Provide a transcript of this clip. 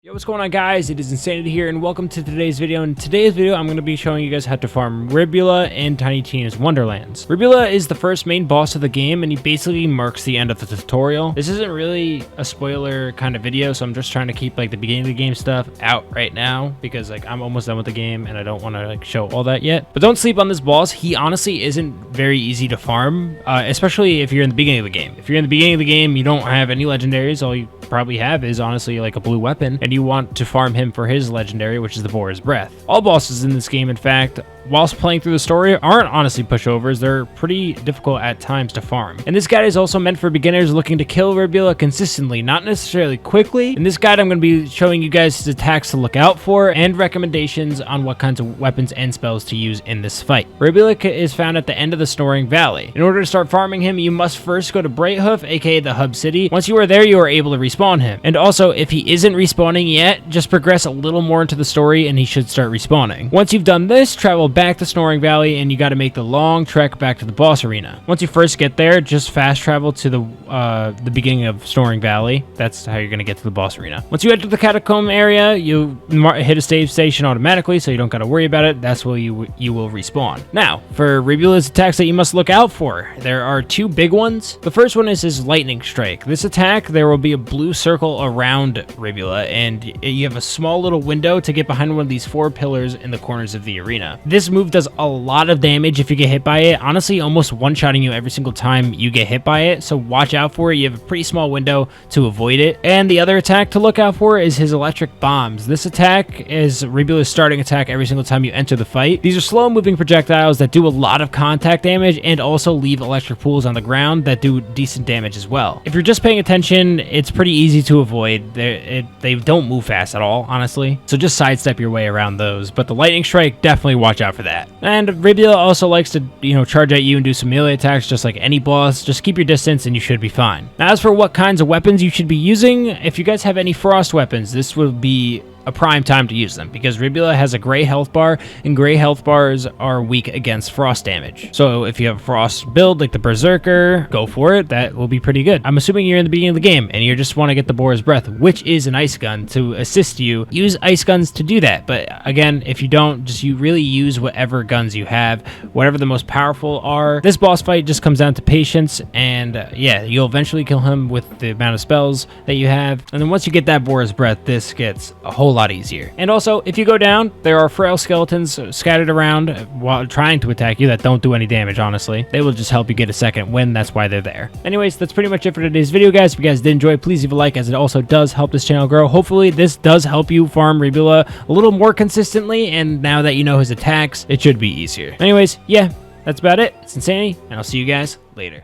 Yo, what's going on, guys? It is Insanity here, and welcome to today's video. In today's video, I'm going to be showing you guys how to farm Ribula in Tiny Tina's Wonderlands. Ribula is the first main boss of the game, and he basically marks the end of the tutorial. This isn't really a spoiler kind of video, so I'm just trying to keep like the beginning of the game stuff out right now, because like I'm almost done with the game, and I don't want to like show all that yet. But don't sleep on this boss. He honestly isn't very easy to farm, especially if you're in the beginning of the game. If you're in the beginning of the game, you don't have any legendaries. All you probably have is honestly like a blue weapon, and you want to farm him for his legendary, which is the Boar's Breath. All bosses in this game, in fact, whilst playing through the story, aren't honestly pushovers. They're pretty difficult at times to farm. And this guide is also meant for beginners looking to kill Ribula consistently, not necessarily quickly. In this guide, I'm going to be showing you guys his attacks to look out for and recommendations on what kinds of weapons and spells to use in this fight. Ribula is found at the end of the Snoring Valley. In order to start farming him, you must first go to Brighthoof, aka the hub city. Once you are there, you are able to respawn him. And also, if he isn't respawning yet, just progress a little more into the story and he should start respawning. Once you've done this, travel back to Snoring Valley, and you got to make the long trek back to the boss arena. Once you first get there, just fast travel to the beginning of Snoring Valley. That's how you're going to get to the boss arena. Once you enter the catacomb area, you hit a save station automatically, so you don't got to worry about it. That's where you will respawn. Now, for Ribula's attacks that you must look out for, there are two big ones. The first one is his Lightning Strike. This attack, there will be a blue circle around Ribula, and you have a small little window to get behind one of these four pillars in the corners of the arena. This move does a lot of damage if you get hit by it. Honestly, almost one-shotting you every single time you get hit by it, so watch out for it. You have a pretty small window to avoid it. And the other attack to look out for is his Electric Bombs. This attack is Ribula's starting attack every single time you enter the fight. These are slow-moving projectiles that do a lot of contact damage and also leave electric pools on the ground that do decent damage as well. If you're just paying attention, it's pretty easy to avoid. They don't move fast at all, honestly, so just sidestep your way around those. But the Lightning Strike, definitely watch out for that. And Ribula also likes to, charge at you and do some melee attacks just like any boss. Just keep your distance and you should be fine. Now, as for what kinds of weapons you should be using, if you guys have any frost weapons, this will be a prime time to use them, because Ribula has a gray health bar, and gray health bars are weak against frost damage. So if you have a frost build like the Berserker, go for it. That will be pretty good. I'm assuming you're in the beginning of the game and you just want to get the Boar's Breath, which is an ice gun, to assist you. Use ice guns to do that. But again, if you don't, just you really use whatever guns you have, whatever the most powerful are. This boss fight just comes down to patience, and yeah, you'll eventually kill him with the amount of spells that you have. And then once you get that Boar's Breath, this gets a whole lot easier. And also, if you go down, there are frail skeletons scattered around while trying to attack you that don't do any damage, honestly. They will just help you get a second win. That's why they're there. Anyways, that's pretty much it for today's video, guys. If you guys did enjoy, please leave a like, as it also does help this channel grow. Hopefully, this does help you farm Ribula a little more consistently, and now that you know his attacks, it should be easier. Anyways, yeah, that's about it. It's Insanity, and I'll see you guys later.